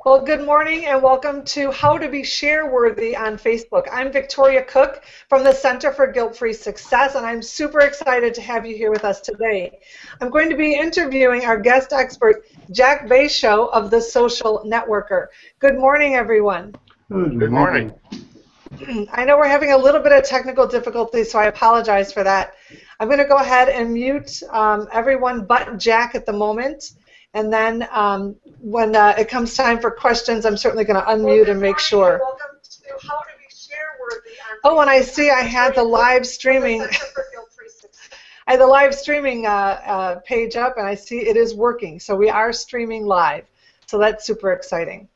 Well, good morning and welcome to How to Be Share-Worthy on Facebook. I'm Victoria Cook from the Center for Guilt-Free Success, and I'm super excited to have you here with us today. I'm going to be interviewing our guest expert, Jack Basho of The Social Networker. Good morning, everyone. Good morning. I know we're having a little bit of technical difficulty, so I apologize for that. I'm going to go ahead and mute everyone but Jack at the moment. And then when it comes time for questions, I'm certainly going to unmute and make sure. Welcome to How to Be Share-Worthy. Oh, and I see I had the live streaming. I had the live streaming page up, and I see it is working. So we are streaming live. So that's super exciting.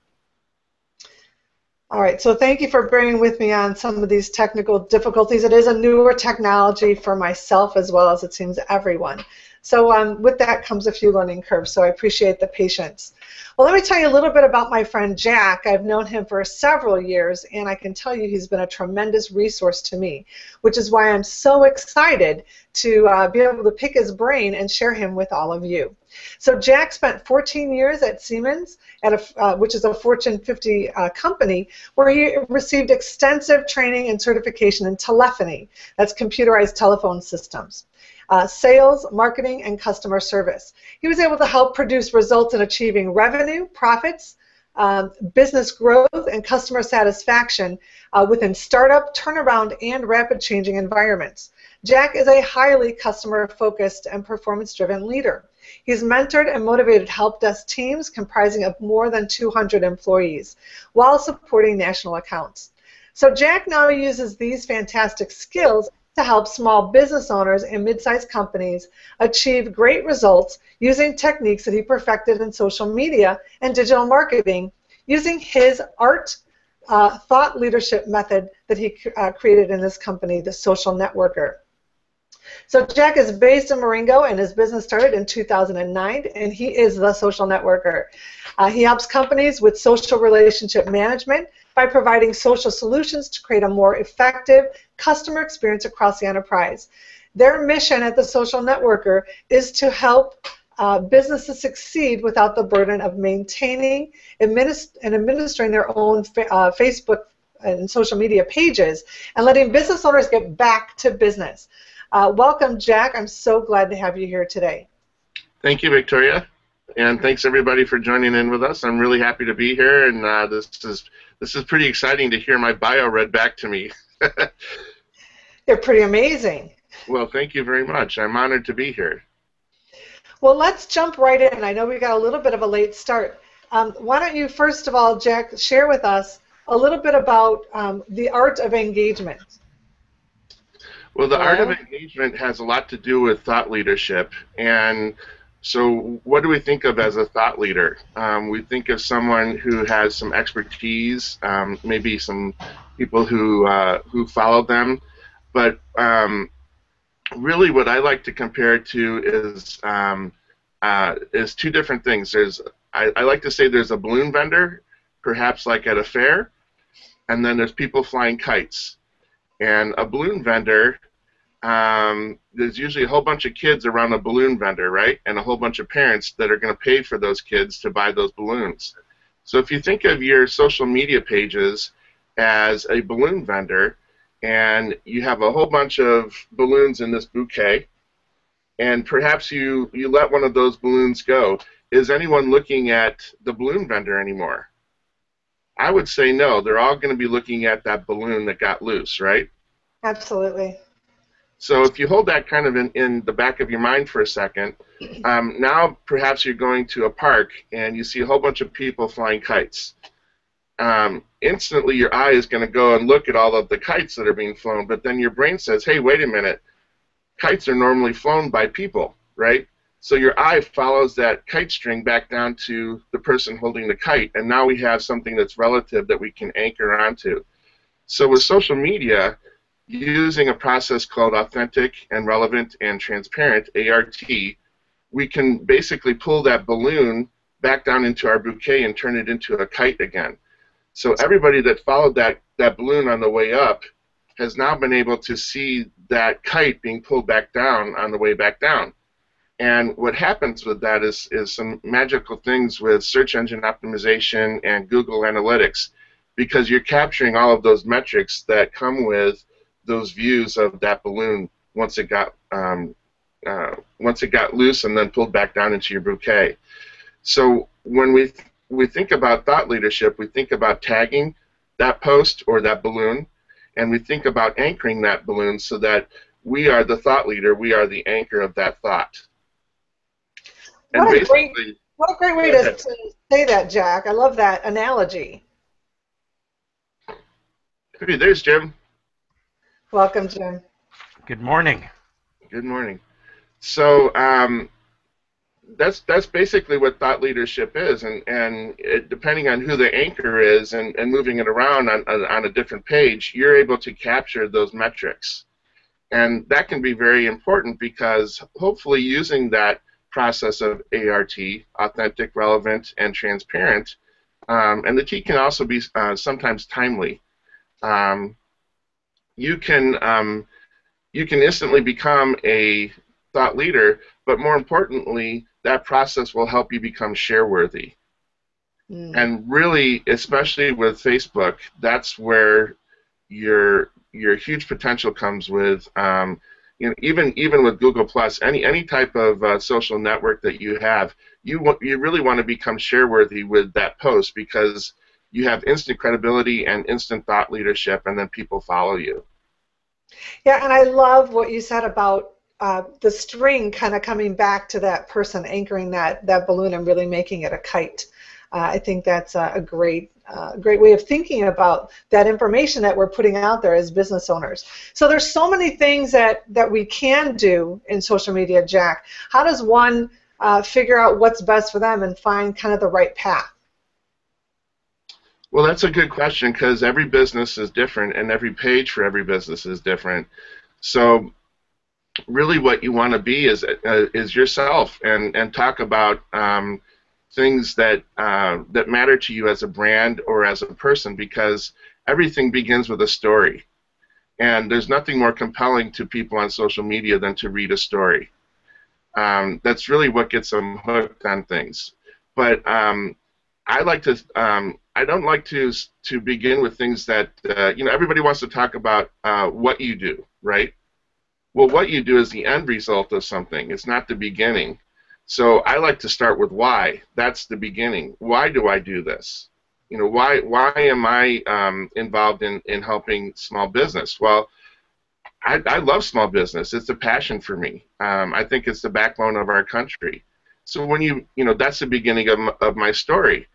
All right, so thank you for bearing with me on some of these technical difficulties. It is a newer technology for myself as well as it seems everyone. So with that comes a few learning curves, so I appreciate the patience. Well, let me tell you a little bit about my friend Jack. I've known him for several years, and I can tell you he's been a tremendous resource to me, which is why I'm so excited to be able to pick his brain and share him with all of you. So Jack spent 14 years at Siemens, which is a Fortune 50 company, where he received extensive training and certification in telephony. That's computerized telephone systems. Sales, marketing, and customer service. He was able to help produce results in achieving revenue, profits, business growth, and customer satisfaction within startup, turnaround, and rapid changing environments. Jack is a highly customer-focused and performance-driven leader. He's mentored and motivated help desk teams comprising of more than 200 employees while supporting national accounts. So Jack now uses these fantastic skills to help small business owners and mid-sized companies achieve great results using techniques that he perfected in social media and digital marketing using his A.R.T thought leadership method that he created in this company, the Social Networker. So Jack is based in Marengo, and his business started in 2009, and he is the Social Networker. He helps companies with social relationship management by providing social solutions to create a more effective customer experience across the enterprise. Their mission at the Social Networker is to help businesses succeed without the burden of maintaining and administering their own Facebook and social media pages and letting business owners get back to business. Welcome, Jack. I'm so glad to have you here today. Thank you, Victoria, and thanks everybody for joining in with us. I'm really happy to be here, and this is pretty exciting to hear my bio read back to me. They're pretty amazing. Well, thank you very much. I'm honored to be here. Well, let's jump right in. I know we got a little bit of a late start. Why don't you, first of all, Jack, share with us a little bit about the art of engagement? Well, the art of engagement has a lot to do with thought leadership. And so what do we think of as a thought leader? We think of someone who has some expertise, maybe some people who follow them. But really what I like to compare it to is two different things. I like to say there's a balloon vendor, perhaps like at a fair, and then there's people flying kites. And a balloon vendor, there's usually a whole bunch of kids around a balloon vendor, right? And a whole bunch of parents that are going to pay for those kids to buy those balloons. So if you think of your social media pages as a balloon vendor, and you have a whole bunch of balloons in this bouquet, and perhaps you let one of those balloons go, is anyone looking at the balloon vendor anymore? I would say no. They're all going to be looking at that balloon that got loose, right? Absolutely. So if you hold that kind of in the back of your mind for a second, now perhaps you're going to a park and you see a whole bunch of people flying kites. Instantly your eye is going to go and look at all of the kites that are being flown, but then your brain says, hey, wait a minute, kites are normally flown by people, right? So your eye follows that kite string back down to the person holding the kite, and now we have something that's relative that we can anchor onto. So with social media, using a process called authentic and relevant and transparent, A.R.T, we can basically pull that balloon back down into our bouquet and turn it into a kite again. So everybody that followed that balloon on the way up has now been able to see that kite being pulled back down on the way back down. And what happens with that is some magical things with search engine optimization and Google Analytics, because you're capturing all of those metrics that come with those views of that balloon once it got loose and then pulled back down into your bouquet. So when we think about thought leadership, we think about tagging that post or that balloon, and we think about anchoring that balloon so that we are the thought leader, we are the anchor of that thought. And basically, what a great way to say that, Jack. I love that analogy. Hey, there's Jim. Welcome, Jim. Good morning. Good morning. So that's basically what thought leadership is, and depending on who the anchor is and moving it around on a different page, you're able to capture those metrics. And that can be very important because hopefully using that process of A.R.T, authentic, relevant, and transparent, and the T can also be sometimes timely. You can instantly become a thought leader, but more importantly, that process will help you become share-worthy. And really, especially with Facebook, that's where your huge potential comes with. Even with Google Plus, any type of social network that you have, you really want to become share-worthy with that post because you have instant credibility and instant thought leadership, and then people follow you. Yeah, and I love what you said about the string kind of coming back to that person anchoring that balloon and really making it a kite. I think that's a great way of thinking about that information that we're putting out there as business owners. So there's so many things that we can do in social media, Jack. How does one figure out what's best for them and find kind of the right path? Well, that's a good question because every business is different and every page for every business is different. So really what you want to be is yourself and talk about things that matter to you as a brand or as a person, because everything begins with a story. And there's nothing more compelling to people on social media than to read a story. That's really what gets them hooked on things. But I don't like to begin with things that everybody wants to talk about what you do, right? Well, what you do is the end result of something. It's not the beginning. So I like to start with why. That's the beginning. Why do I do this? Why am I involved in helping small business? Well, I love small business. It's a passion for me. I think it's the backbone of our country. So when that's the beginning of my story.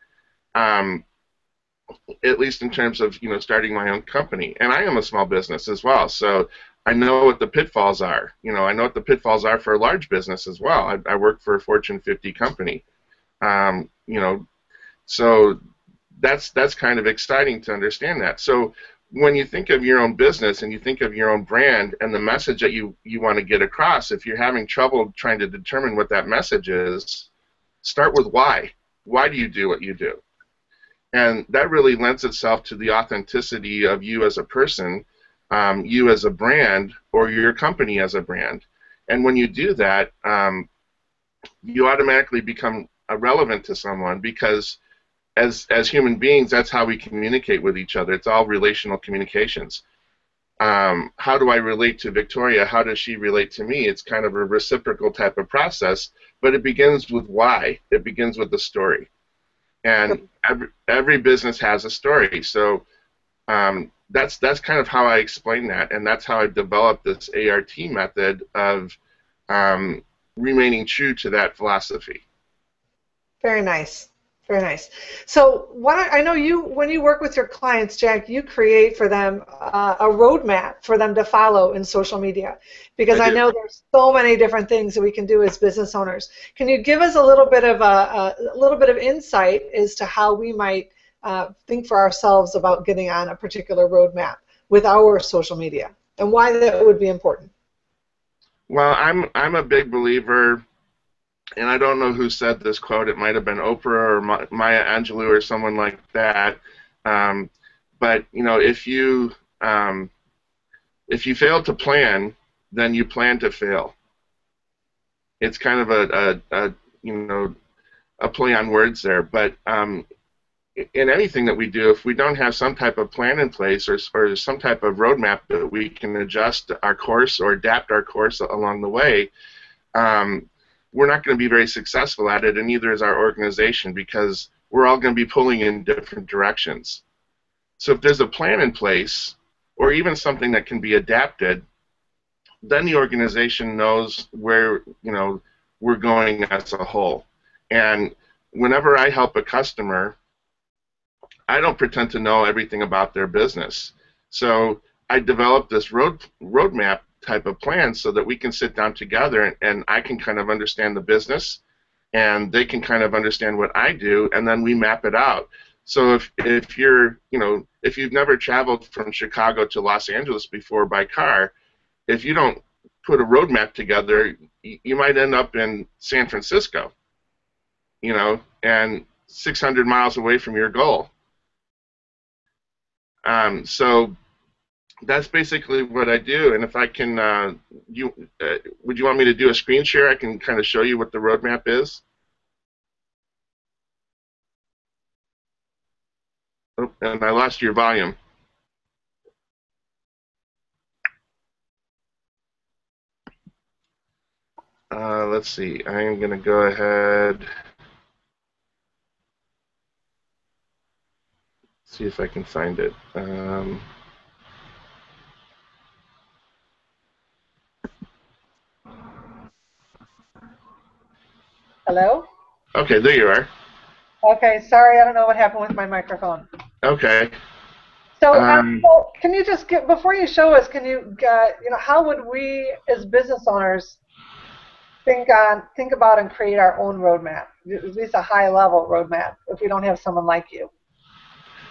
At least in terms of starting my own company, and I am a small business as well, so I know what the pitfalls are. I know what the pitfalls are for a large business as well. I work for a Fortune 50 company, so that's kind of exciting to understand that. So when you think of your own business and you think of your own brand and the message that you want to get across, if you're having trouble trying to determine what that message is, start with why. Why do you do what you do? And that really lends itself to the authenticity of you as a person, you as a brand, or your company as a brand. And when you do that, you automatically become relevant to someone, because as human beings, that's how we communicate with each other. It's all relational communications. How do I relate to Victoria? How does she relate to me? It's kind of a reciprocal type of process, but it begins with why. It begins with the story. And every business has a story, so that's kind of how I explain that, and that's how I developed this A.R.T method of remaining true to that philosophy. Very nice. Very nice. So I know when you work with your clients, Jack, you create for them a roadmap for them to follow in social media, because I know there's so many different things that we can do as business owners. Can you give us a little bit of insight as to how we might think for ourselves about getting on a particular roadmap with our social media and why that would be important? Well, I'm a big believer. And I don't know who said this quote. It might have been Oprah or Maya Angelou or someone like that. But if you fail to plan, then you plan to fail. it's kind of a you know, a play on words there. But in anything that we do, if we don't have some type of plan in place or some type of roadmap that we can adjust our course or adapt our course along the way, we're not going to be very successful at it, and neither is our organization, because we're all going to be pulling in different directions. So if there's a plan in place, or even something that can be adapted, then the organization knows where, you know, we're going as a whole. And whenever I help a customer, I don't pretend to know everything about their business. So I developed this roadmap type of plan so that we can sit down together, and I can kind of understand the business, and they can kind of understand what I do, and then we map it out. So if you're, you know, if you've never traveled from Chicago to Los Angeles before by car, if you don't put a roadmap together, you might end up in San Francisco, you know, and 600 miles away from your goal. So that's basically what I do. And if I can, would you want me to do a screen share? I can kind of show you what the roadmap is. Oh, and I lost your volume. Let's see. I am going to go ahead. See if I can find it. Hello? Okay, there you are. Okay, sorry, I don't know what happened with my microphone. Okay. So, well, can you just get, before you show us, can you, you know, how would we as business owners think about and create our own roadmap, at least a high-level roadmap, if we don't have someone like you?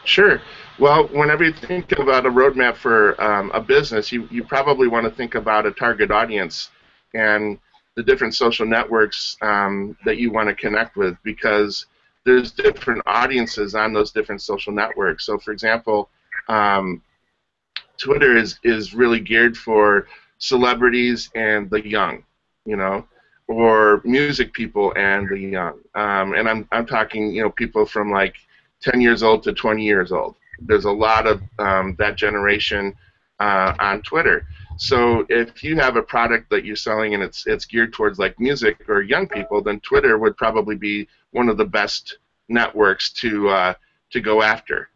Sure. Well, whenever you think about a roadmap for a business, you probably want to think about a target audience and the different social networks that you want to connect with, because there's different audiences on those different social networks. So, for example, Twitter is really geared for celebrities and the young, you know, or music people and the young. And I'm talking, you know, people from like 10 years old to 20 years old. There's a lot of that generation on Twitter. So if you have a product that you're selling and it's geared towards like music or young people, then Twitter would probably be one of the best networks to go after.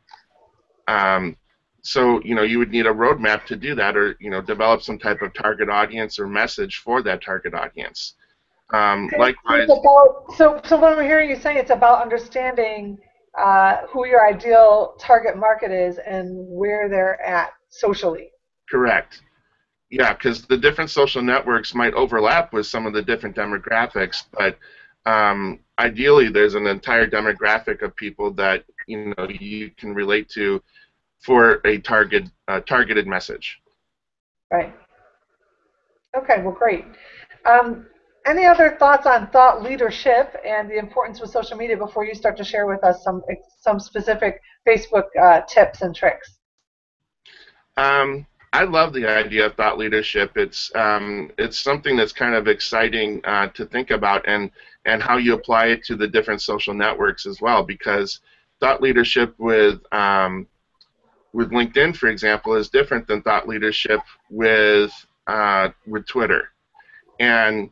So, you know, you would need a roadmap to do that, or, you know, develop some type of target audience or message for that target audience. Likewise. So what I'm hearing you say, it's about understanding who your ideal target market is and where they're at socially. Correct. Yeah, because the different social networks might overlap with some of the different demographics, but ideally there's an entire demographic of people that, you know, you can relate to for a targeted message. Right. Okay, well, great. Any other thoughts on thought leadership and the importance of social media before you start to share with us some specific Facebook tips and tricks? I love the idea of thought leadership. It's something that's kind of exciting to think about, and how you apply it to the different social networks as well, because thought leadership with LinkedIn, for example, is different than thought leadership with Twitter. And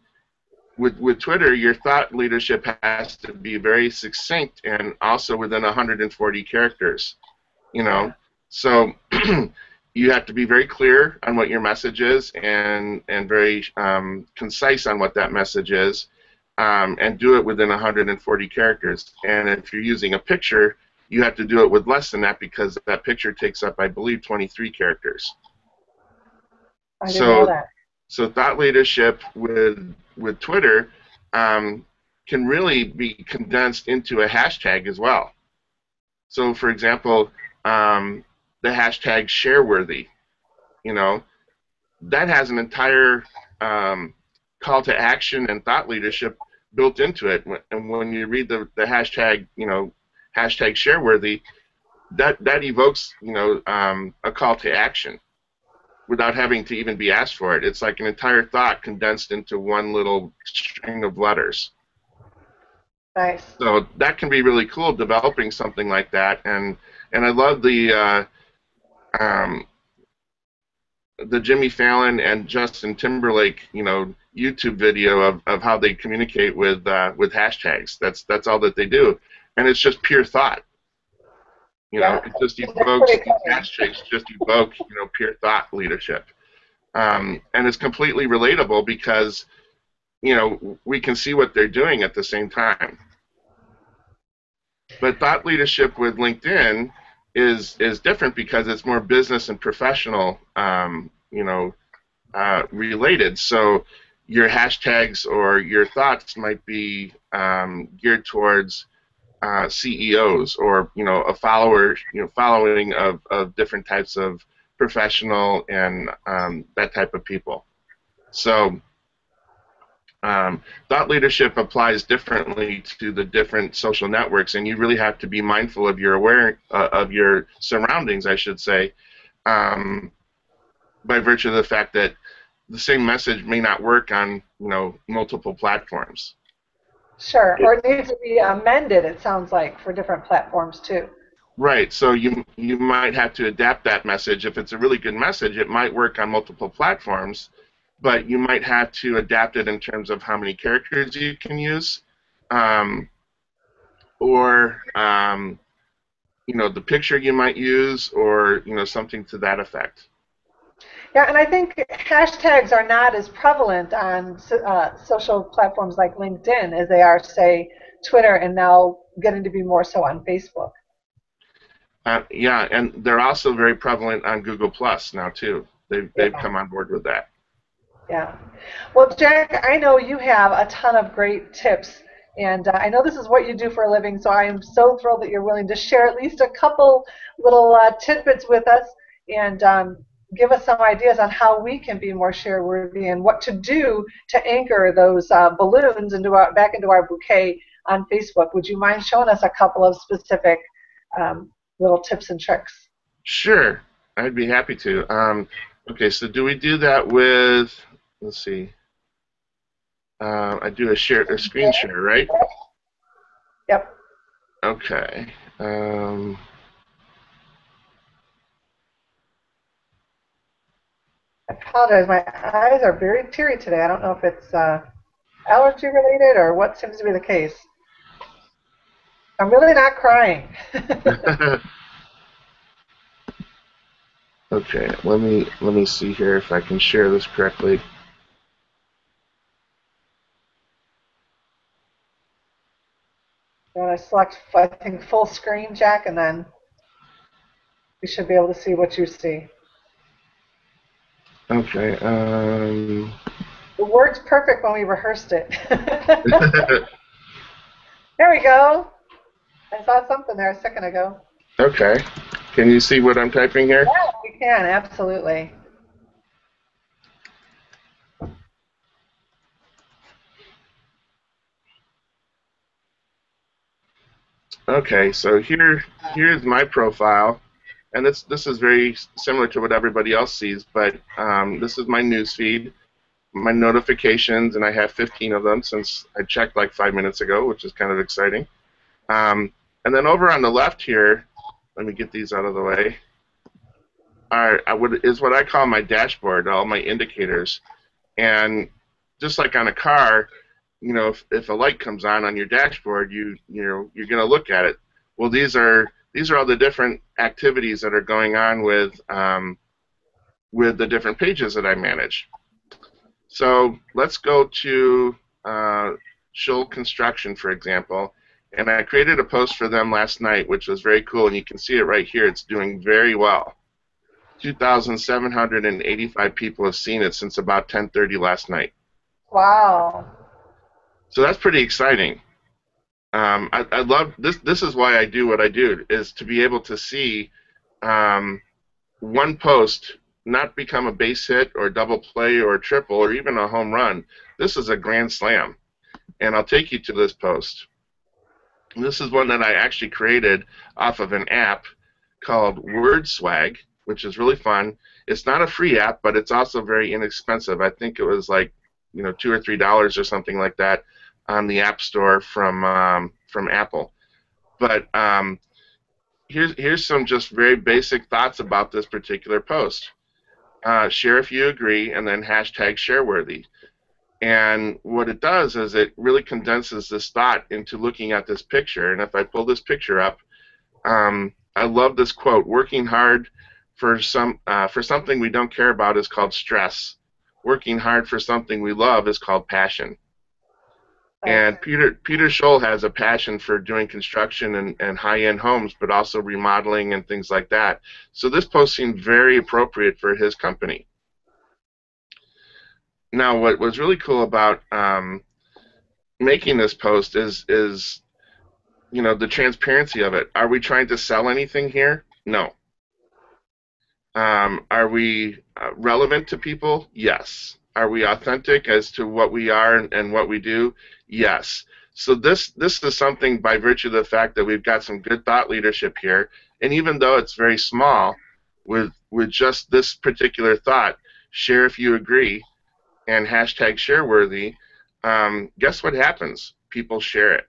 with Twitter, your thought leadership has to be very succinct and also within 140 characters. You know, so you have to be very clear on what your message is, and very concise on what that message is, and do it within 140 characters. And if you're using a picture, you have to do it with less than that, because that picture takes up, I believe, 23 characters. I didn't know that. So thought leadership with Twitter can really be condensed into a hashtag as well. So, for example, the hashtag shareworthy, you know, that has an entire call to action and thought leadership built into it. And when you read the hashtag, you know, hashtag shareworthy, that evokes, you know, a call to action, without having to even be asked for it. It's like an entire thought condensed into one little string of letters. Nice. So that can be really cool, developing something like that. And I love um, the Jimmy Fallon and Justin Timberlake, YouTube video of how they communicate with hashtags. That's all that they do, and it's just pure thought. Yeah. It just That's evokes pretty these funny. hashtags, just evoke pure thought leadership, and it's completely relatable because we can see what they're doing at the same time. But thought leadership with LinkedIn is different because it's more business and professional, related. So your hashtags or your thoughts might be geared towards CEOs or a following of different types of professional and that type of people. So thought leadership applies differently to the different social networks, and you really have to be mindful of your of your surroundings, I should say, by virtue of the fact that the same message may not work on multiple platforms. Sure. Or it needs to be amended, it sounds like, for different platforms too. Right. So you might have to adapt that message. If it's a really good message, it might work on multiple platforms, but you might have to adapt it in terms of how many characters you can use, or the picture you might use, or something to that effect. Yeah, and I think hashtags are not as prevalent on social platforms like LinkedIn as they are, say, Twitter, and now getting to be more so on Facebook. Yeah, and they're also very prevalent on Google Plus now too. They've come on board with that. Yeah. Well, Jack, I know you have a ton of great tips, and I know this is what you do for a living, so I am so thrilled that you're willing to share at least a couple little tidbits with us and give us some ideas on how we can be more share-worthy and what to do to anchor those balloons back into our bouquet on Facebook. Would you mind showing us a couple of specific little tips and tricks? Sure, I'd be happy to. Okay, so do we do that with? Let's see. I do a screen share, right? Yep. Okay. I apologize. My eyes are very teary today. I don't know if it's allergy related or what seems to be the case. I'm really not crying. Okay, let me see here if I can share this correctly. I'm going to select, I think, full screen, Jack, and then we should be able to see what you see. Okay. It worked perfect when we rehearsed it. There we go. I saw something there a second ago. Okay. Can you see what I'm typing here? Yeah, we can, absolutely. Okay, so here's my profile, and this is very similar to what everybody else sees, but this is my news feed, my notifications, and I have 15 of them since I checked like 5 minutes ago, which is kind of exciting. And then over on the left here, let me get these out of the way, is what I call my dashboard, all my indicators. And just like on a car, if a light comes on your dashboard, you're going to look at it. Well, these are all the different activities that are going on with the different pages that I manage. So let's go to Shoal Construction, for example, and I created a post for them last night, which was very cool, and you can see it right here. It's doing very well. 2,785 people have seen it since about 10:30 last night. Wow. So that's pretty exciting. I love this. This is why I do what I do, is to be able to see one post not become a base hit or a double play or a triple or even a home run. This is a grand slam. And I'll take you to this post. And this is one that I actually created off of an app called WordSwag. which is really fun. It's not a free app, but it's also very inexpensive. I think it was like, $2 or $3 or something like that on the App Store from Apple. But here's some just very basic thoughts about this particular post. Share if you agree, and then hashtag shareworthy. And what it does is it really condenses this thought into looking at this picture. And if I pull this picture up, I love this quote: "Working hard for something we don't care about is called stress. Working hard for something we love is called passion." Right. And Peter Scholl has a passion for doing construction and high-end homes, but also remodeling and things like that. So this post seemed very appropriate for his company. Now, what was really cool about making this post is the transparency of it. Are we trying to sell anything here? No. Are we relevant to people? Yes. Are we authentic as to what we are and what we do? Yes. So this is something by virtue of the fact that we've got some good thought leadership here, and even though it's very small, with just this particular thought, share if you agree, and hashtag shareworthy, guess what happens? People share it.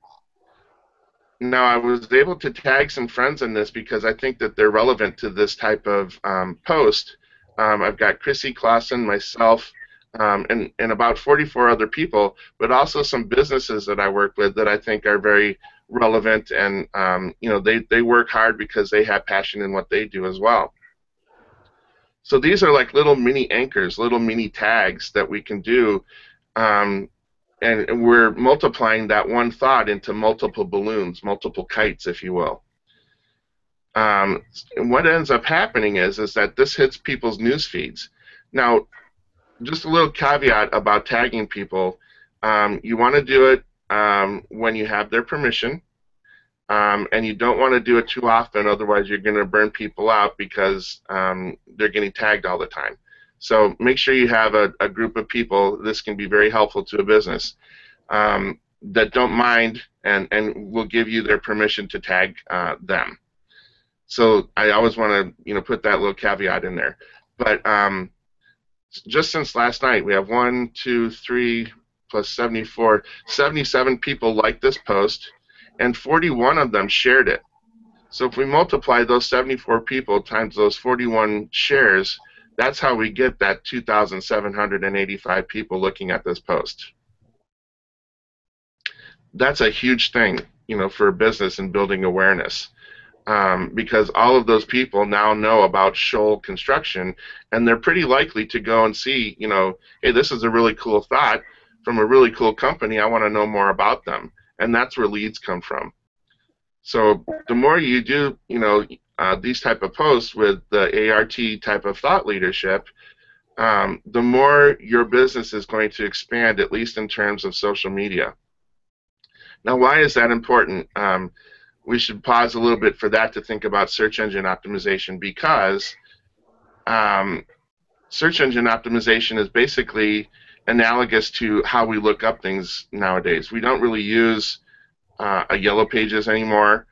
Now, I was able to tag some friends in this because I think that they're relevant to this type of post. I've got Chrissy Clausen, myself, and about 44 other people, but also some businesses that I work with that I think are very relevant, and they work hard because they have passion in what they do as well. So these are like little mini anchors, little mini tags that we can do, and we're multiplying that one thought into multiple balloons, multiple kites, if you will. And what ends up happening is that this hits people's news feeds. Now, just a little caveat about tagging people. You want to do it when you have their permission, and you don't want to do it too often, otherwise you're going to burn people out because they're getting tagged all the time. So make sure you have a group of people. This can be very helpful to a business that don't mind and will give you their permission to tag them. So I always want to put that little caveat in there. But just since last night, we have 1, 2, 3 plus 74, 77 people liked this post, and 41 of them shared it. So if we multiply those 74 people times those 41 shares, that's how we get that 2,785 people looking at this post. That's a huge thing, for a business and building awareness, because all of those people now know about Scholl Construction, and they're pretty likely to go and see, hey, this is a really cool thought from a really cool company. I want to know more about them, and that's where leads come from. So the more you do, these type of posts with the A.R.T. type of thought leadership, the more your business is going to expand, at least in terms of social media. Now, why is that important? We should pause a little bit for that to think about search engine optimization, because search engine optimization is basically analogous to how we look up things nowadays. We don't really use a Yellow Pages anymore.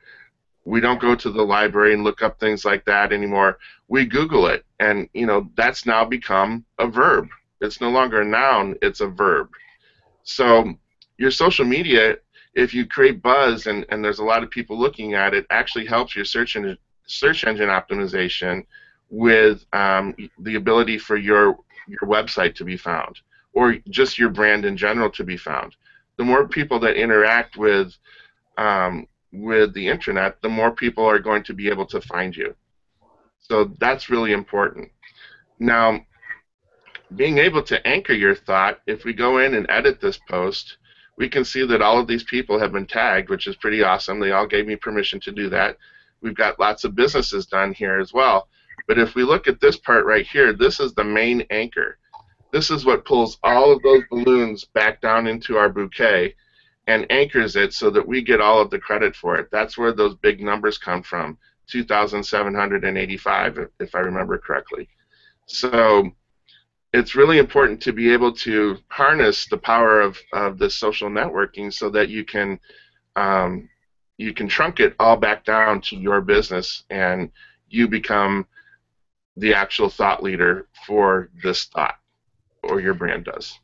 We don't go to the library and look up things like that anymore. We Google it, and that's now become a verb. It's no longer a noun, it's a verb. So your social media, if you create buzz and there's a lot of people looking at it, actually helps your search engine optimization with the ability for your website to be found, or just your brand in general to be found. The more people that interact with the internet, the more people are going to be able to find you. So that's really important. Now, being able to anchor your thought, if we go in and edit this post, we can see that all of these people have been tagged, which is pretty awesome. They all gave me permission to do that. We've got lots of businesses done here as well. But if we look at this part right here, this is the main anchor. This is what pulls all of those balloons back down into our bouquet and anchors it so that we get all of the credit for it. That's where those big numbers come from, 2,785, if I remember correctly. So it's really important to be able to harness the power of this social networking so that you can trunk it all back down to your business, and you become the actual thought leader for this thought, or your brand does.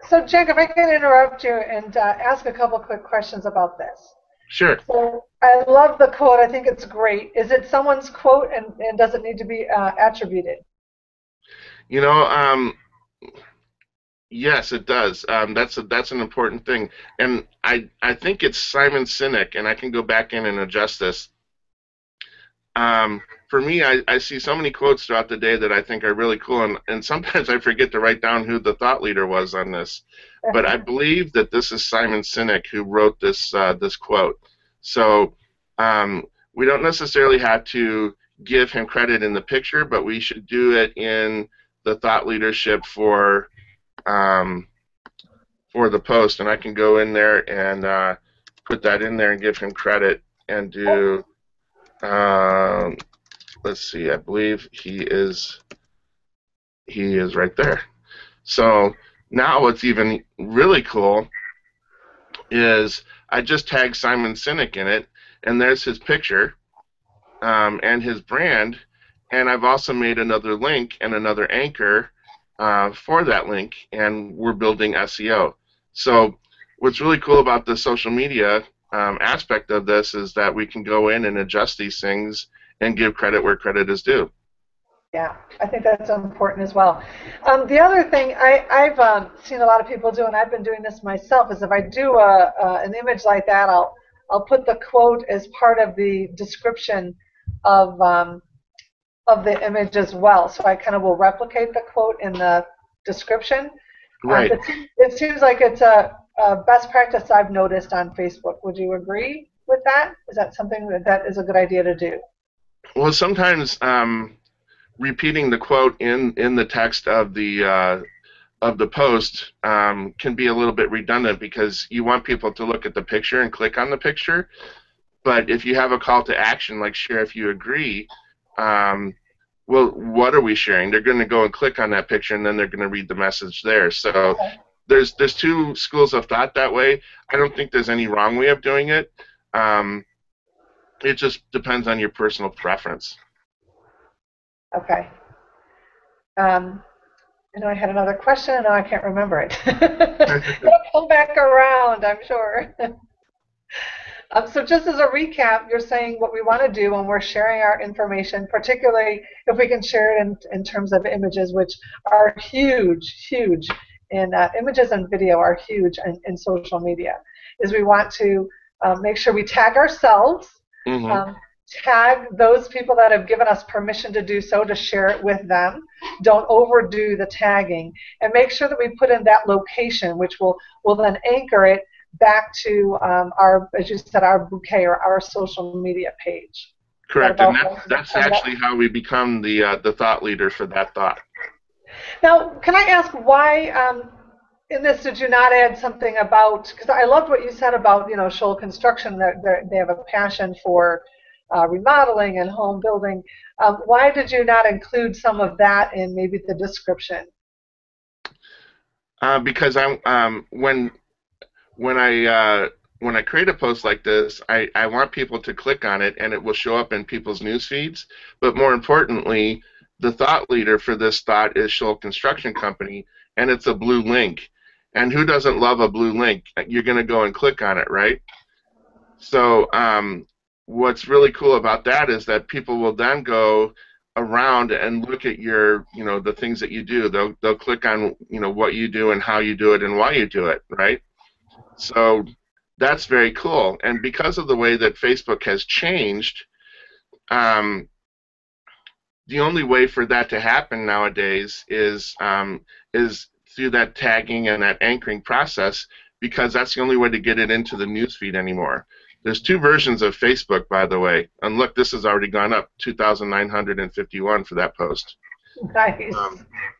So, Jack, if I can interrupt you and ask a couple quick questions about this. Sure. So, I love the quote. I think it's great. Is it someone's quote, and does it need to be attributed? You know, yes, it does. That's an important thing, and I think it's Simon Sinek, and I can go back in and adjust this. For me, I see so many quotes throughout the day that I think are really cool, and sometimes I forget to write down who the thought leader was on this. But I believe that this is Simon Sinek who wrote this quote. So we don't necessarily have to give him credit in the picture, but we should do it in the thought leadership um, for the post. And I can go in there and put that in there and give him credit and do. Let's see. I believe he is right there. So now what's even really cool is I just tagged Simon Sinek in it, and there's his picture and his brand, and I've also made another link and another anchor for that link, and we're building SEO. So what's really cool about the social media aspect of this is that we can go in and adjust these things and give credit where credit is due. Yeah, I think that's important as well. The other thing I've seen a lot of people do, and I've been doing this myself, is if I do an image like that, I'll put the quote as part of the description of the image as well. So I kind of will replicate the quote in the description. Right. It seems like it's a best practice I've noticed on Facebook. Would you agree with that? Is that something that is a good idea to do? Well, sometimes repeating the quote in the text of the post can be a little bit redundant because you want people to look at the picture and click on the picture. But if you have a call to action like share if you agree, well, what are we sharing? They're going to go and click on that picture, and then they're going to read the message there. So Okay. there's two schools of thought that way. I don't think there's any wrong way of doing it. It just depends on your personal preference. Okay. I know I had another question, and now I can't remember it. It'll come back around, I'm sure. So just as a recap, you're saying what we want to do when we're sharing our information, particularly if we can share it in terms of images, which are huge, huge, and images and video are huge in social media, is we want to make sure we tag ourselves, Mm-hmm. tag those people that have given us permission to do so, to share it with them. Don't overdo the tagging, and make sure that we put in that location, which will then anchor it back to our, as you said, our bouquet or our social media page. Correct, and that's actually how we become the thought leader for that thought. Now, can I ask why in this did you not add something about, because I loved what you said about, Shoal Construction, that they have a passion for remodeling and home building. Why did you not include some of that in maybe the description? Because when I create a post like this, I want people to click on it, and it will show up in people's news feeds. But more importantly, the thought leader for this thought is Shoal Construction Company, and it's a blue link. And who doesn't love a blue link? You're going to go and click on it, right? So what's really cool about that is that people will then go around and look at your, the things that you do. They'll click on, what you do and how you do it and why you do it, right? So that's very cool. And because of the way that Facebook has changed, the only way for that to happen nowadays is through that tagging and that anchoring process, because that's the only way to get it into the newsfeed anymore. There's two versions of Facebook, by the way. And look, this has already gone up 2,951 for that post. Nice.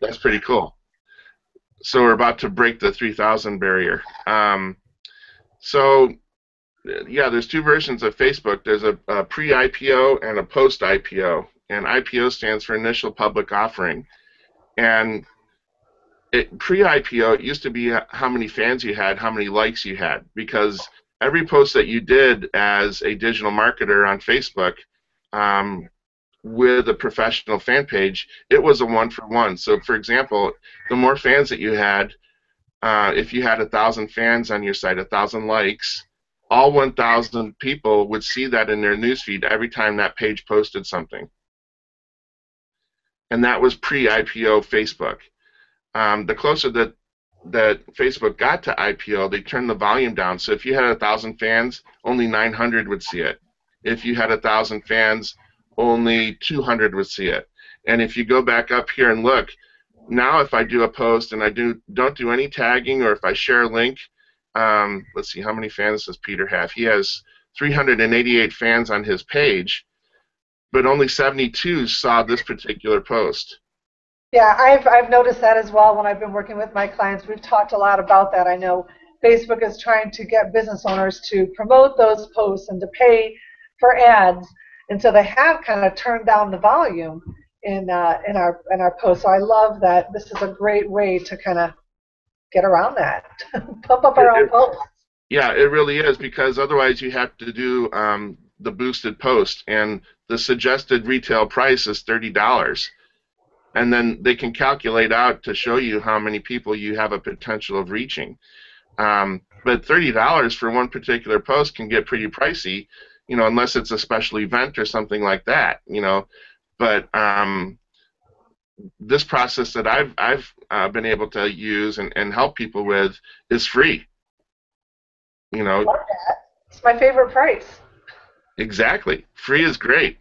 That's pretty cool. So we're about to break the 3,000 barrier. So, yeah, there's two versions of Facebook. There's a pre-IPO and a post-IPO. And IPO stands for Initial Public Offering. And pre-IPO, it used to be how many fans you had, how many likes you had, because every post that you did as a digital marketer on Facebook with a professional fan page, it was a one-for-one. So, for example, the more fans that you had, if you had 1,000 fans on your site, 1,000 likes, all 1,000 people would see that in their newsfeed every time that page posted something. And that was pre-IPO Facebook. The closer that Facebook got to IPO, they turned the volume down. So if you had 1,000 fans, only 900 would see it. If you had 1,000 fans, only 200 would see it. And if you go back up here and look, now if I do a post and I don't do any tagging, or if I share a link, let's see, how many fans does Peter have? He has 388 fans on his page, but only 72 saw this particular post. Yeah, I've noticed that as well when I've been working with my clients. We've talked a lot about that. I know Facebook is trying to get business owners to promote those posts and to pay for ads, and so they have kind of turned down the volume in our posts. So I love that. This is a great way to kind of get around that, pump up our own posts. Yeah, it really is, because otherwise you have to do the boosted post, and the suggested retail price is $30. And then they can calculate out to show you how many people you have a potential of reaching. But $30 for one particular post can get pretty pricey, unless it's a special event or something like that, But this process that I've been able to use and help people with is free. I love that. It's my favorite price. Exactly. Free is great.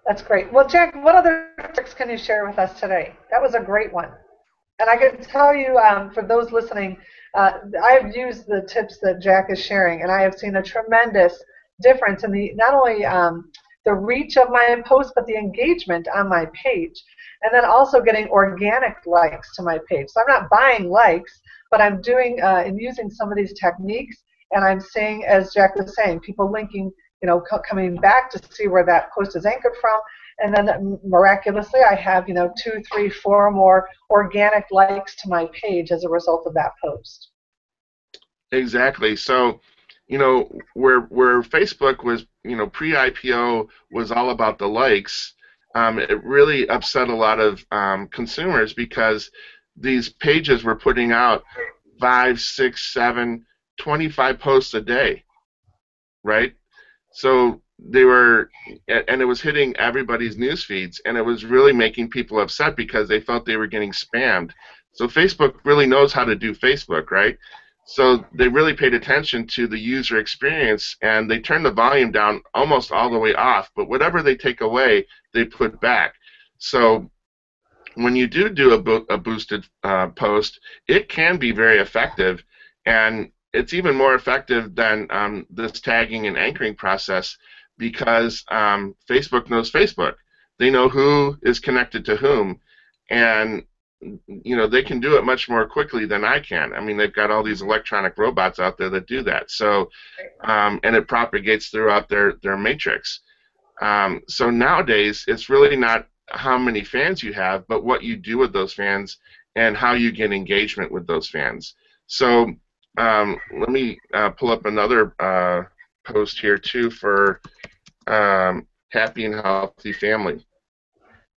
That's great. Well, Jack, what other tricks can you share with us today? That was a great one. And I can tell you, for those listening, I have used the tips that Jack is sharing, and I have seen a tremendous difference in not only the reach of my post, but the engagement on my page. And then also getting organic likes to my page. So I'm not buying likes, but I'm doing and using some of these techniques, and I'm seeing, as Jack was saying, people linking, coming back to see where that post is anchored from. And then miraculously, I have, 2, 3, 4 more organic likes to my page as a result of that post. Exactly. So, where Facebook was, pre-IPO was all about the likes, it really upset a lot of consumers, because these pages were putting out 5, 6, 7, 25 posts a day, right? So they were, and it was hitting everybody's news feeds, and it was really making people upset because they felt they were getting spammed. So Facebook really knows how to do Facebook, right? So they really paid attention to the user experience, and they turned the volume down almost all the way off, but whatever they take away, they put back. So when you do a boosted post, it can be very effective, and it's even more effective than this tagging and anchoring process, because Facebook knows Facebook. They know who is connected to whom, and they can do it much more quickly than I can. I mean, they've got all these electronic robots out there that do that. So, and it propagates throughout their matrix. So nowadays, it's really not how many fans you have, but what you do with those fans and how you get engagement with those fans. So let me pull up another post here too for happy and healthy family.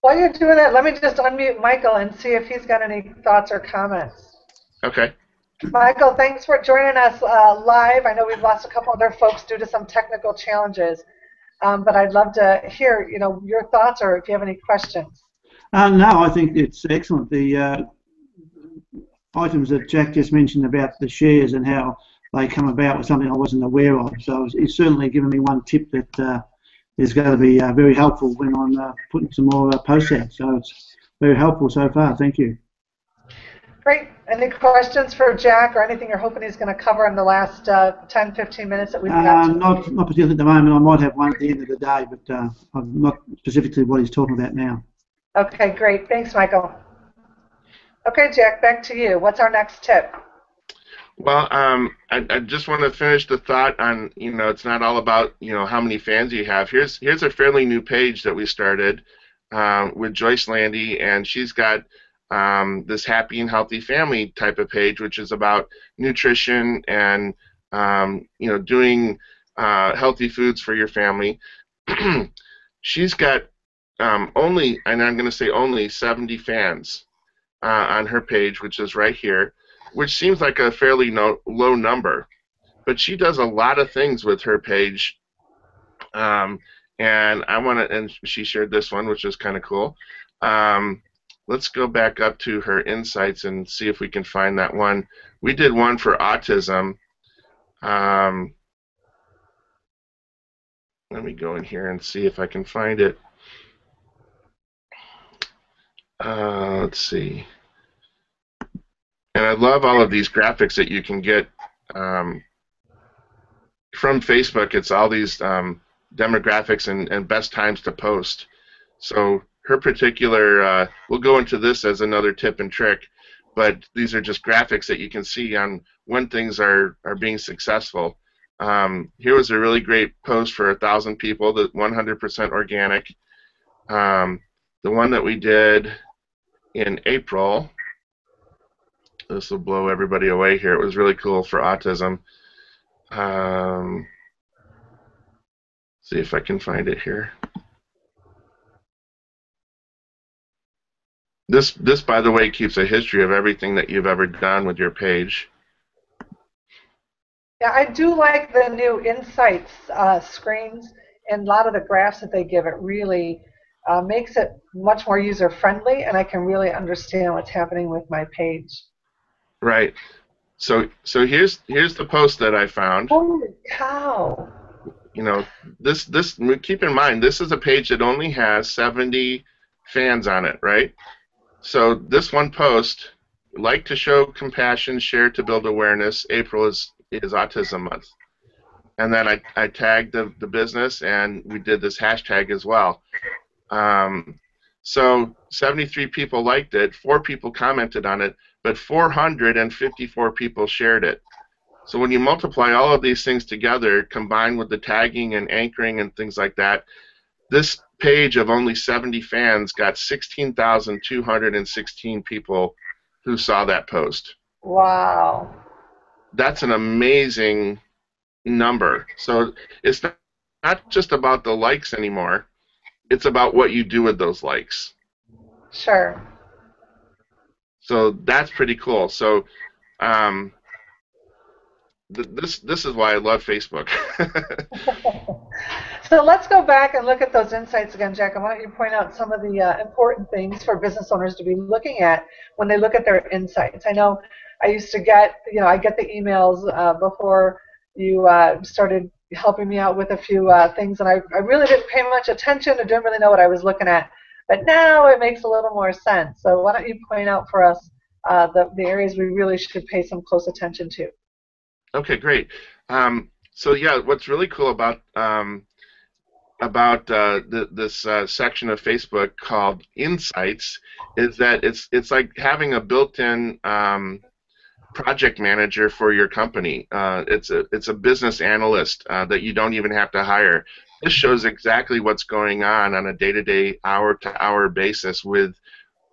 While you're doing that, let me just unmute Michael and see if he's got any thoughts or comments. Okay. Michael, thanks for joining us live. I know we've lost a couple other folks due to some technical challenges, but I'd love to hear, your thoughts, or if you have any questions. No, I think it's excellent. The items that Jack just mentioned about the shares and how they come about was something I wasn't aware of. So it's certainly given me one tip that is going to be very helpful when I'm putting some more posts out. So it's very helpful so far. Thank you. Great. Any questions for Jack, or anything you're hoping he's going to cover in the last 10, 15 minutes that we've got? Not particularly at the moment. I might have one at the end of the day, but I'm not specifically what he's talking about now. Okay, great. Thanks, Michael. Okay, Jack, back to you. What's our next tip? Well, I just want to finish the thought on, it's not all about, how many fans you have. Here's a fairly new page that we started with Joyce Landy, and she's got this happy and healthy family type of page, which is about nutrition and, doing healthy foods for your family. she's got only, and I'm going to say only 70 fans on her page, which is right here, which seems like a fairly low number. But she does a lot of things with her page, and I want to. And she shared this one, which is kind of cool. Let's go back up to her insights and see if we can find that one. We did one for autism. Let me go in here and see if I can find it. Let's see. And I love all of these graphics that you can get from Facebook. It's all these demographics and best times to post. So her particular, we'll go into this as another tip and trick, but these are just graphics that you can see on when things are being successful. Here was a really great post for 1,000 people, that 100% organic. The one that we did in April, this will blow everybody away here. It was really cool for autism. See if I can find it here. This, by the way, keeps a history of everything that you've ever done with your page. Yeah, I do like the new insights screens, and a lot of the graphs that they give it really makes it much more user-friendly, and I can really understand what's happening with my page. Right. So here's the post that I found. Holy cow! You know, this keep in mind, this is a page that only has 70 fans on it, right? So this one post, like to show compassion, share to build awareness. April is Autism Month, and then I tagged the business, and we did this hashtag as well. So 73 people liked it, 4 people commented on it, but 454 people shared it. So when you multiply all of these things together, combined with the tagging and anchoring and things like that, this page of only 70 fans got 16,216 people who saw that post. Wow. That's an amazing number. So it's not just about the likes anymore. It's about what you do with those likes. Sure. So that's pretty cool. So this is why I love Facebook. So let's go back and look at those insights again, Jack. And why don't you point out some of the important things for business owners to be looking at when they look at their insights? I know I used to get, I get the emails before you started helping me out with a few things, and I really didn't pay much attention. I didn't really know what I was looking at. But now it makes a little more sense. So why don't you point out for us the areas we really should pay some close attention to? Okay, great. So yeah, what's really cool about this section of Facebook called Insights is that it's like having a built-in project manager for your company. It's a business analyst that you don't even have to hire. This shows exactly what's going on a day-to-day, hour-to-hour basis with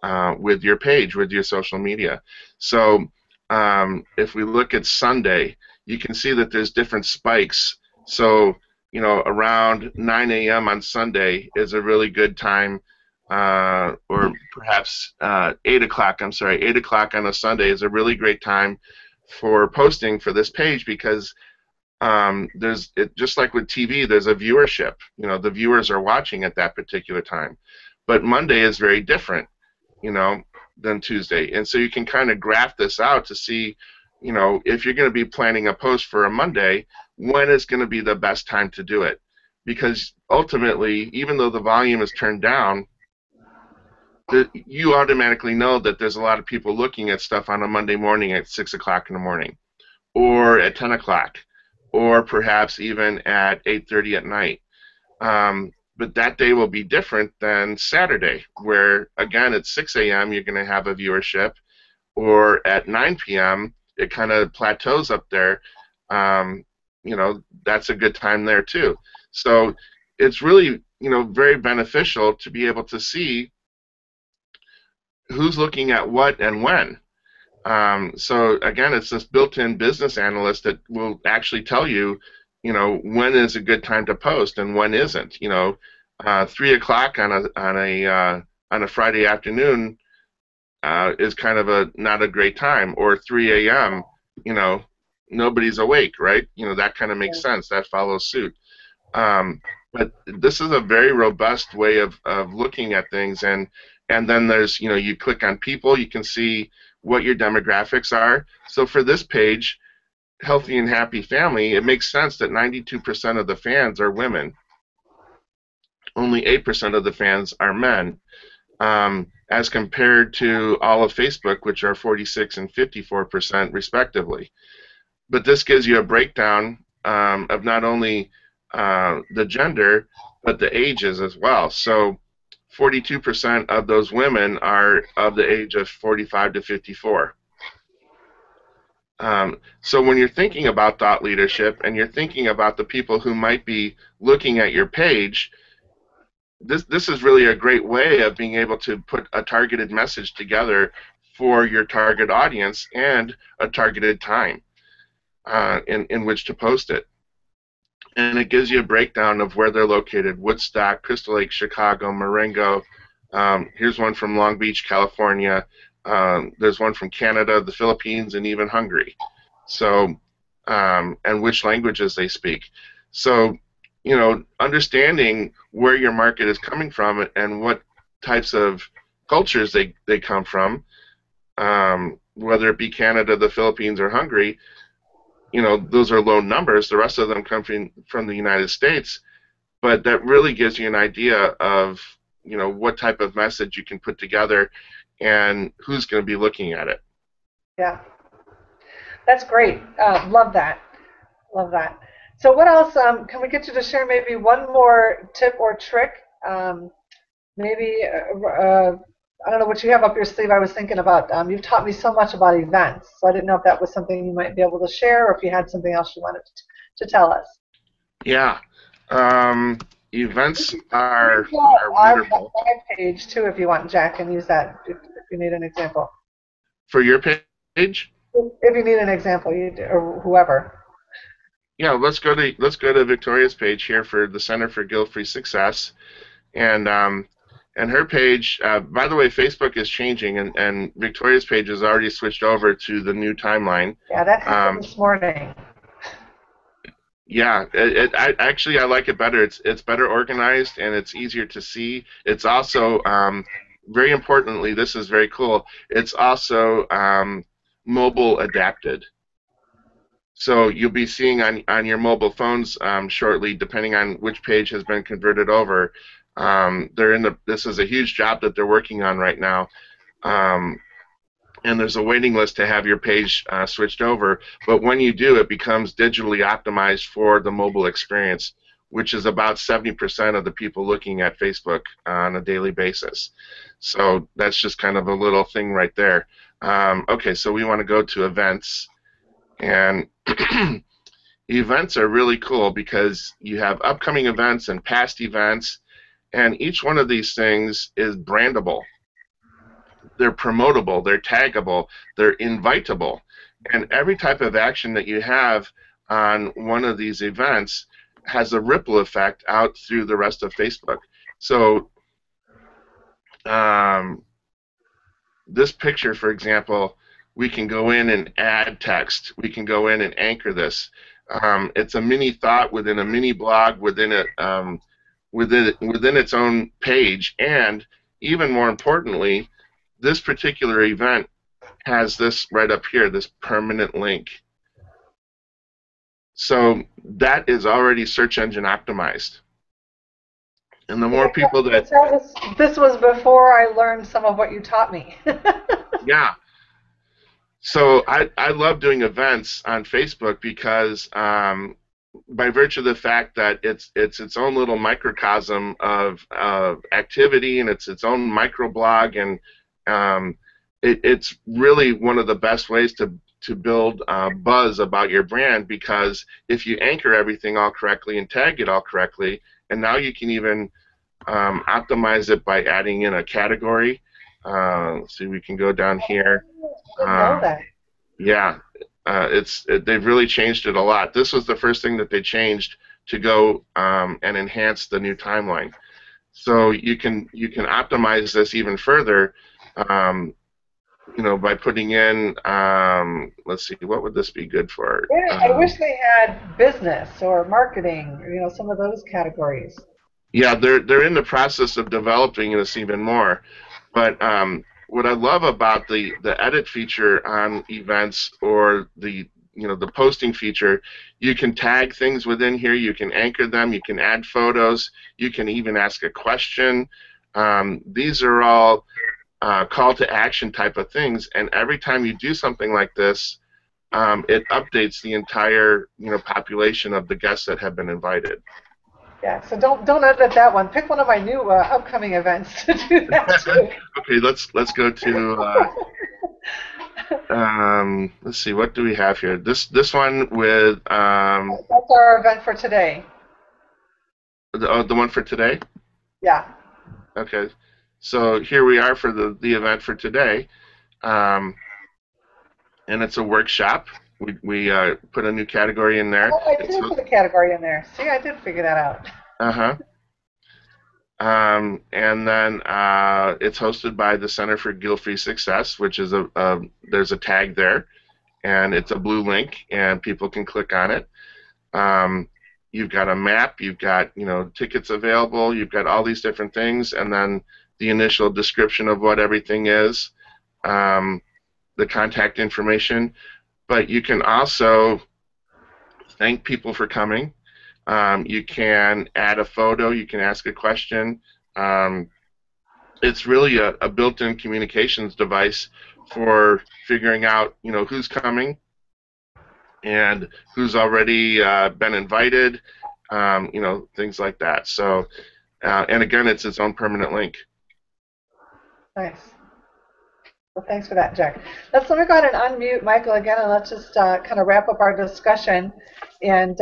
your page, with your social media. So if we look at Sunday, you can see that there's different spikes. So around 9 a.m. on Sunday is a really good time, or perhaps 8 o'clock. I'm sorry, 8 o'clock on a Sunday is a really great time for posting for this page, because just like with TV, there's a viewership. The viewers are watching at that particular time. But Monday is very different, than Tuesday, and so you can kind of graph this out to see, if you're going to be planning a post for a Monday, when is going to be the best time to do it? Because ultimately, even though the volume is turned down, you automatically know that there's a lot of people looking at stuff on a Monday morning at 6 o'clock in the morning, or at 10 o'clock, or perhaps even at 8:30 at night. But that day will be different than Saturday, where, again, at 6 a.m. you're going to have a viewership, or at 9 p.m. it kind of plateaus up there. That's a good time there too. So it's really, very beneficial to be able to see who's looking at what and when. So again, it's this built-in business analyst that will actually tell you, when is a good time to post and when isn't. 3 o'clock on a Friday afternoon is kind of a not a great time, or 3 a.m. You know, nobody's awake, right? You know, that kind of makes sense. That follows suit. Um, but this is a very robust way of looking at things, and then there's, you know, you click on people, you can see what your demographics are. So for this page, Healthy and Happy Family, it makes sense that 92% of the fans are women. Only 8% of the fans are men, as compared to all of Facebook, which are 46 and 54% respectively. But this gives you a breakdown of not only the gender, but the ages as well. So 42% of those women are of the age of 45 to 54. So when you're thinking about thought leadership and you're thinking about the people who might be looking at your page, this is really a great way of being able to put a targeted message together for your target audience and a targeted time in which to post it. And it gives you a breakdown of where they're located: Woodstock, Crystal Lake, Chicago, Marengo. Here's one from Long Beach, California. There's one from Canada, the Philippines, and even Hungary. So, and which languages they speak. So, you know, understanding where your market is coming from and what types of cultures they come from, whether it be Canada, the Philippines, or Hungary, you know, those are low numbers. The rest of them come from the United States, but that really gives you an idea of, you know, what type of message you can put together and who's going to be looking at it. Yeah, that's great. Love that. Love that. So what else can we get you to share? Maybe one more tip or trick. Maybe I don't know what you have up your sleeve. I was thinking about you've taught me so much about events, so I didn't know if that was something you might be able to share, or if you had something else you wanted to tell us. Yeah, events are our wonderful. page too, if you want, Jack, and use that if you need an example. For your page? If you need an example, or whoever. Yeah, let's go to Victoria's page here for the Center for Guilt-Free Success, and her page. By the way, Facebook is changing, and Victoria's page has already switched over to the new timeline. Yeah, that happened this morning. Yeah, I like it better. It's better organized and it's easier to see. It's also very importantly, this is very cool. It's also mobile adapted. So you'll be seeing on your mobile phones shortly, depending on which page has been converted over. This is a huge job that they're working on right now. And there's a waiting list to have your page switched over. But when you do, it becomes digitally optimized for the mobile experience, which is about 70% of the people looking at Facebook on a daily basis. So that's just kind of a little thing right there. Okay, so we want to go to events. And events are really cool because you have upcoming events and past events, and each one of these things is brandable. They're promotable, they're taggable, they're invitable. And every type of action that you have on one of these events has a ripple effect out through the rest of Facebook. So this picture, for example, we can go in and add text. We can go in and anchor this. It's a mini thought within a mini blog within its own page, and even more importantly, this particular event has this right up here, this permanent link. So that is already search engine optimized. And the more people that... This was before I learned some of what you taught me. Yeah. So I love doing events on Facebook because by virtue of the fact that it's its own little microcosm of activity, and it's its own microblog, and it's really one of the best ways to build buzz about your brand, because if you anchor everything all correctly and tag it all correctly, and now you can even optimize it by adding in a category. So we can go down here. Yeah, they've really changed it a lot. This was the first thing that they changed to go and enhance the new timeline. So you can optimize this even further, by putting in, let's see, what would this be good for? Yeah, I wish they had business or marketing, some of those categories. Yeah, they're in the process of developing this even more. But what I love about the edit feature on events, or the posting feature, you can tag things within here. You can anchor them. You can add photos. You can even ask a question. These are all call to action type of things. And every time you do something like this, it updates the entire population of the guests that have been invited. Yeah, so don't edit that one. Pick one of my new upcoming events to do that too. Okay, let's go to. Let's see, what do we have here? This one with. That's our event for today. The one for today. Yeah. Okay, so here we are for the event for today, and it's a workshop. We put a new category in there. Oh, I did put a category in there. See, I did figure that out. Uh-huh. And then it's hosted by the Center for Guilt-Free Success, which is there's a tag there, and it's a blue link, and people can click on it. You've got a map, you've got tickets available, you've got all these different things, and then the initial description of what everything is, the contact information. But you can also thank people for coming. You can add a photo. You can ask a question. It's really a built-in communications device for figuring out, who's coming and who's already been invited, things like that. So, and again, it's its own permanent link. Nice. Well, thanks for that, Jack. Let me go ahead and unmute Michael again, and let's just kind of wrap up our discussion. And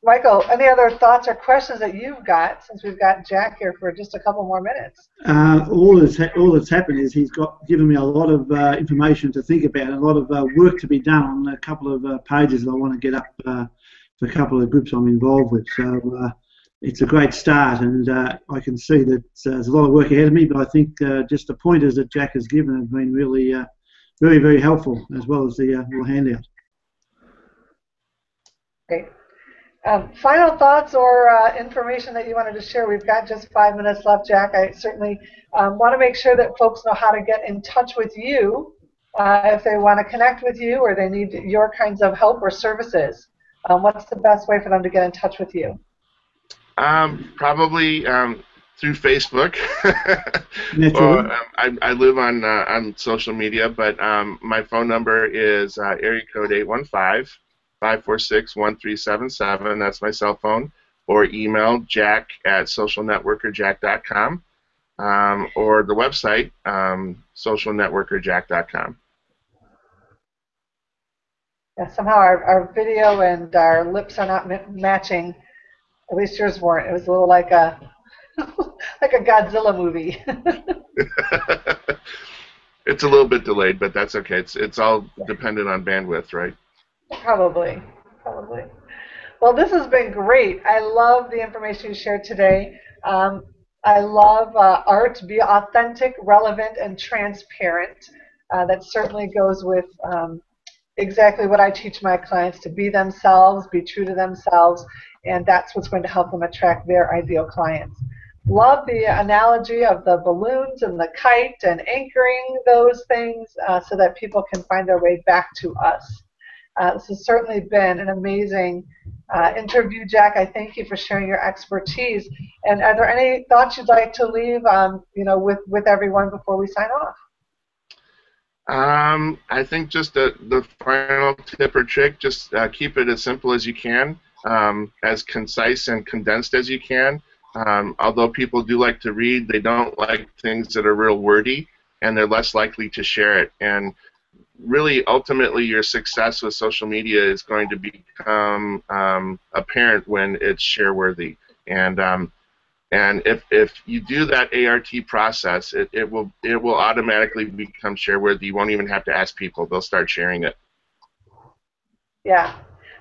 Michael, any other thoughts or questions that you've got, since we've got Jack here for just a couple more minutes? All that's happened is he's given me a lot of information to think about, and a lot of work to be done on a couple of pages that I want to get up for a couple of groups I'm involved with. So it's a great start, and I can see that there's a lot of work ahead of me, but I think just the pointers that Jack has given have been really very, very helpful, as well as the little handout. Great. Final thoughts or information that you wanted to share? We've got just 5 minutes left, Jack. I certainly want to make sure that folks know how to get in touch with you if they want to connect with you or they need your kinds of help or services. What's the best way for them to get in touch with you? Probably through Facebook. Or, I live on social media, but my phone number is area code 815-546-1377. That's my cell phone. Or email jack@socialnetworkerjack.com, or the website socialnetworkerjack.com. Yeah, somehow our video and our lips are not matching. At least yours weren't. It was a little like a like a Godzilla movie. It's a little bit delayed, but that's okay. It's all dependent on bandwidth, right? Probably. Well, this has been great. I love the information you shared today. I love art, be authentic, relevant, and transparent. That certainly goes with exactly what I teach my clients, to be themselves, be true to themselves, and that's what's going to help them attract their ideal clients. Love the analogy of the balloons and the kite and anchoring those things so that people can find their way back to us. This has certainly been an amazing interview, Jack. I thank you for sharing your expertise. And are there any thoughts you'd like to leave, with everyone before we sign off? I think just the final tip or trick, just keep it as simple as you can, as concise and condensed as you can. Although people do like to read, they don't like things that are real wordy, and they're less likely to share it. And really, ultimately, your success with social media is going to become apparent when it's share-worthy. And if you do that A.R.T process, it will automatically become share-worthy. You won't even have to ask people; they'll start sharing it. Yeah,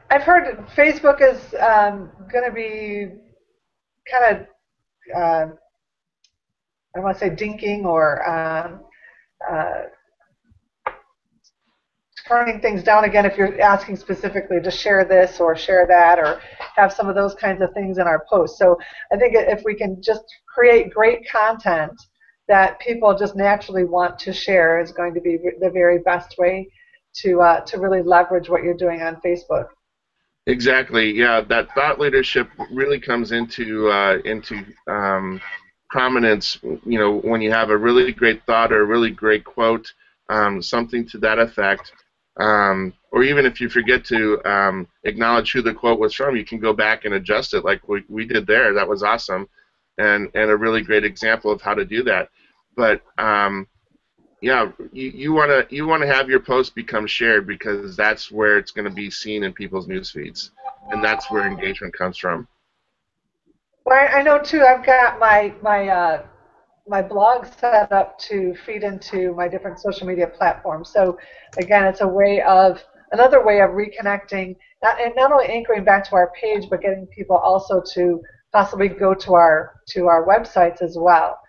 I've heard Facebook is going to be kind of don't want to say dinking or uh, turning things down again if you're asking specifically to share this or share that or have some of those kinds of things in our posts. So I think if we can just create great content that people just naturally want to share is going to be the very best way to really leverage what you're doing on Facebook. Exactly. Yeah, that thought leadership really comes into prominence. You know, when you have a really great thought or a really great quote, something to that effect, or even if you forget to acknowledge who the quote was from, you can go back and adjust it, like we did there. That was awesome, and a really great example of how to do that. But yeah, you wanna have your post become shared because that's where it's going to be seen in people's news feeds, and that's where engagement comes from. Well, I know too. I've got my blog set up to feed into my different social media platforms. So again, it's another way of reconnecting, and not only anchoring back to our page, but getting people also to possibly go to our websites as well.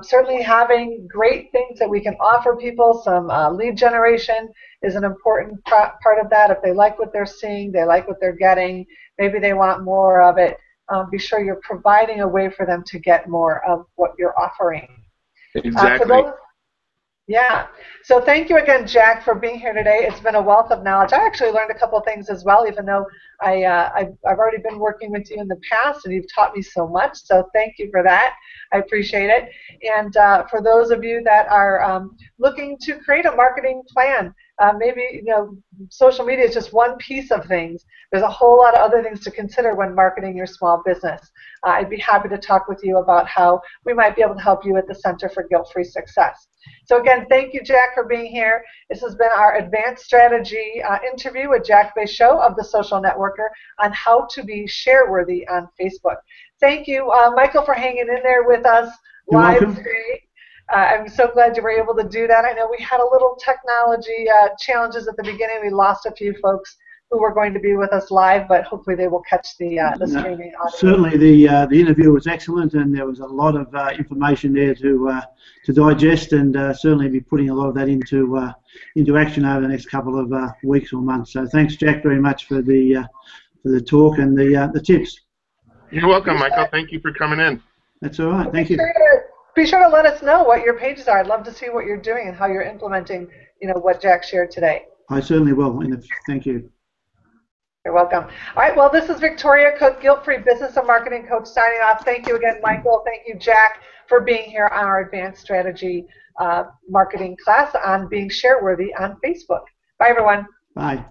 Certainly having great things that we can offer people, some lead generation is an important part of that. If they like what they're seeing, they like what they're getting, maybe they want more of it, be sure you're providing a way for them to get more of what you're offering. For Exactly. those, yeah. So thank you again, Jack, for being here today. It's been a wealth of knowledge. I actually learned a couple of things as well, even though I've already been working with you in the past, and you've taught me so much. So thank you for that. I appreciate it. And for those of you that are looking to create a marketing plan, maybe social media is just one piece of things. There's a whole lot of other things to consider when marketing your small business. I'd be happy to talk with you about how we might be able to help you at the Center for Guilt-Free Success. So again, thank you, Jack, for being here. This has been our advanced strategy interview with Jack Béchot of The Social Networker on how to be share-worthy on Facebook. Thank you, Michael, for hanging in there with us live today. I'm so glad you were able to do that. I know we had a little technology challenges at the beginning. We lost a few folks who were going to be with us live, but hopefully they will catch the streaming audio. Certainly, the interview was excellent, and there was a lot of information there to digest, and certainly be putting a lot of that into action over the next couple of weeks or months. So thanks, Jack, very much for the talk and the tips. You're welcome, Michael. Thank you for coming in. That's all right. Thank you. Be sure to let us know what your pages are. I'd love to see what you're doing and how you're implementing, what Jack shared today. I certainly will. Thank you. You're welcome. All right, well, this is Victoria Cook, Guilt-Free Business and Marketing Coach, signing off. Thank you again, Michael. Thank you, Jack, for being here on our advanced strategy marketing class on being share-worthy on Facebook. Bye, everyone. Bye.